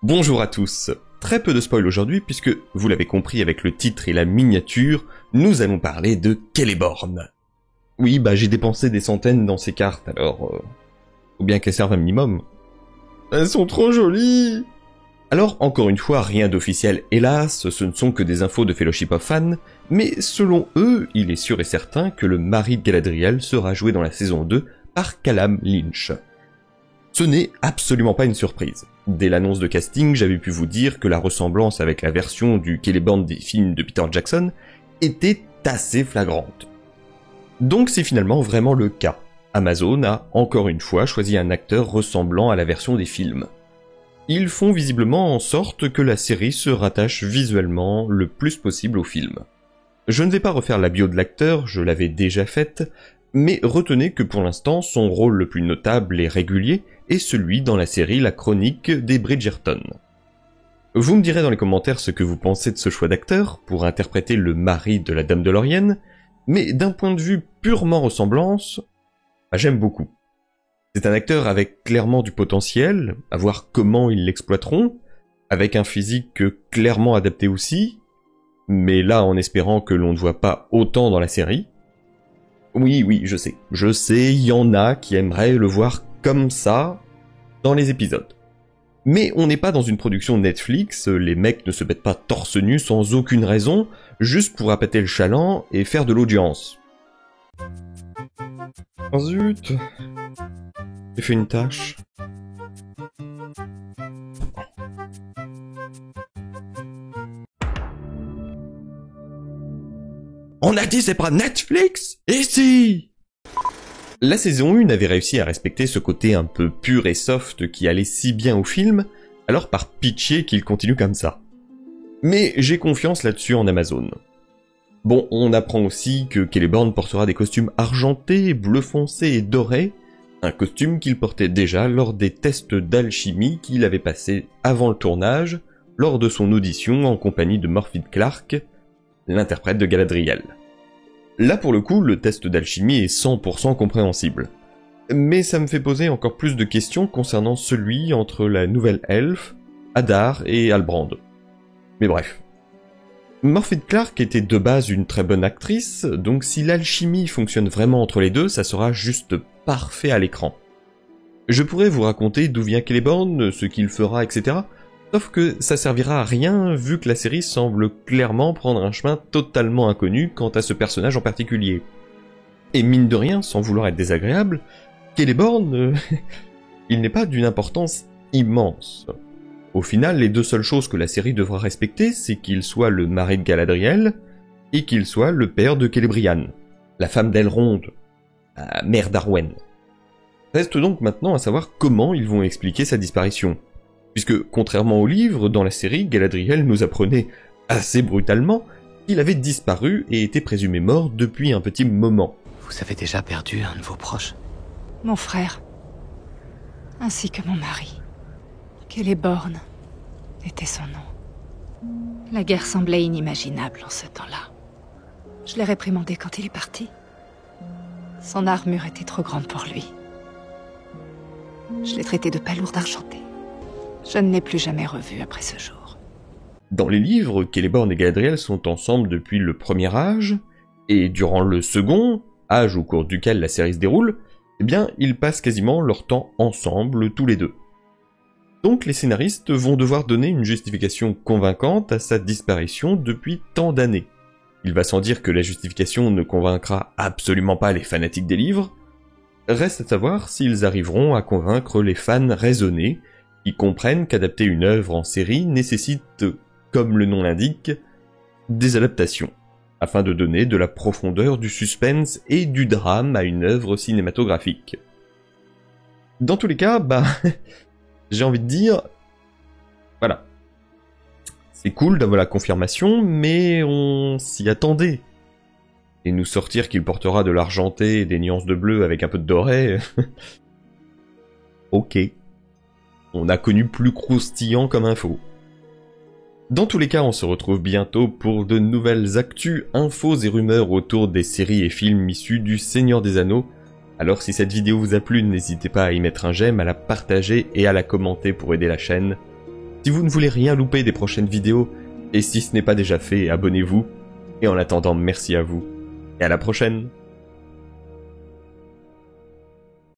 Bonjour à tous. Très peu de spoil aujourd'hui puisque, vous l'avez compris avec le titre et la miniature, nous allons parler de Celeborn. Oui, j'ai dépensé des centaines dans ces cartes, alors faut bien qu'elles servent un minimum. Elles sont trop jolies. Alors, encore une fois, rien d'officiel, hélas, ce ne sont que des infos de Fellowship of Fans, mais selon eux, il est sûr et certain que le mari de Galadriel sera joué dans la saison 2 par Callum Lynch. Ce n'est absolument pas une surprise. Dès l'annonce de casting, j'avais pu vous dire que la ressemblance avec la version du Celeborn des films de Peter Jackson était assez flagrante. Donc c'est finalement vraiment le cas. Amazon a encore une fois choisi un acteur ressemblant à la version des films. Ils font visiblement en sorte que la série se rattache visuellement le plus possible au film. Je ne vais pas refaire la bio de l'acteur, je l'avais déjà faite, mais retenez que pour l'instant son rôle le plus notable et régulier est celui dans la série La Chronique des Bridgerton. Vous me direz dans les commentaires ce que vous pensez de ce choix d'acteur pour interpréter le mari de la Dame de Lorien, mais d'un point de vue purement ressemblance, j'aime beaucoup. C'est un acteur avec clairement du potentiel, à voir comment ils l'exploiteront, avec un physique clairement adapté aussi, mais là en espérant que l'on ne voit pas autant dans la série. Oui, je sais, il y en a qui aimeraient le voir comme ça dans les épisodes. Mais on n'est pas dans une production Netflix, les mecs ne se mettent pas torse nu sans aucune raison, juste pour appâter le chaland et faire de l'audience. Oh zut, j'ai fait une tâche. On a dit c'est pas Netflix, ici! La saison 1 avait réussi à respecter ce côté un peu pur et soft qui allait si bien au film, alors par pitié qu'il continue comme ça. Mais j'ai confiance là-dessus en Amazon. Bon, on apprend aussi que Celeborn portera des costumes argentés, bleu foncé et dorés, un costume qu'il portait déjà lors des tests d'alchimie qu'il avait passé avant le tournage, lors de son audition en compagnie de Morfydd Clark, l'interprète de Galadriel. Là pour le coup, le test d'alchimie est 100% compréhensible. Mais ça me fait poser encore plus de questions concernant celui entre la nouvelle elfe, Adar et Halbrand. Mais bref. Morfydd Clark était de base une très bonne actrice, donc si l'alchimie fonctionne vraiment entre les deux, ça sera juste parfait à l'écran. Je pourrais vous raconter d'où vient Celeborn, ce qu'il fera, etc., sauf que ça servira à rien vu que la série semble clairement prendre un chemin totalement inconnu quant à ce personnage en particulier. Et mine de rien, sans vouloir être désagréable, Celeborn, il n'est pas d'une importance immense. Au final, les deux seules choses que la série devra respecter, c'est qu'il soit le mari de Galadriel, et qu'il soit le père de Celebrian, la femme d'Elrond, la mère d'Arwen. Reste donc maintenant à savoir comment ils vont expliquer sa disparition. Puisque, contrairement au livre, dans la série, Galadriel nous apprenait assez brutalement qu'il avait disparu et était présumé mort depuis un petit moment. Vous avez déjà perdu un de vos proches? Mon frère, ainsi que mon mari. Celeborn était son nom. La guerre semblait inimaginable en ce temps-là. Je l'ai réprimandé quand il est parti. Son armure était trop grande pour lui. Je l'ai traité de palourde argentée. Je ne l'ai plus jamais revu après ce jour. Dans les livres, Celeborn et Galadriel sont ensemble depuis le premier âge, et durant le second, âge au cours duquel la série se déroule, ils passent quasiment leur temps ensemble tous les deux. Donc les scénaristes vont devoir donner une justification convaincante à sa disparition depuis tant d'années. Il va sans dire que la justification ne convaincra absolument pas les fanatiques des livres. Reste à savoir s'ils arriveront à convaincre les fans raisonnés, qui comprennent qu'adapter une œuvre en série nécessite, comme le nom l'indique, des adaptations, afin de donner de la profondeur, du suspense et du drame à une œuvre cinématographique. Dans tous les cas, j'ai envie de dire, voilà. C'est cool d'avoir la confirmation, mais on s'y attendait. Et nous sortir qu'il portera de l'argenté et des nuances de bleu avec un peu de doré... Ok. On a connu plus croustillant comme info. Dans tous les cas, on se retrouve bientôt pour de nouvelles actus, infos et rumeurs autour des séries et films issus du Seigneur des Anneaux. Alors si cette vidéo vous a plu, n'hésitez pas à y mettre un j'aime, à la partager et à la commenter pour aider la chaîne. Si vous ne voulez rien louper des prochaines vidéos, et si ce n'est pas déjà fait, abonnez-vous. Et en attendant, merci à vous. Et à la prochaine!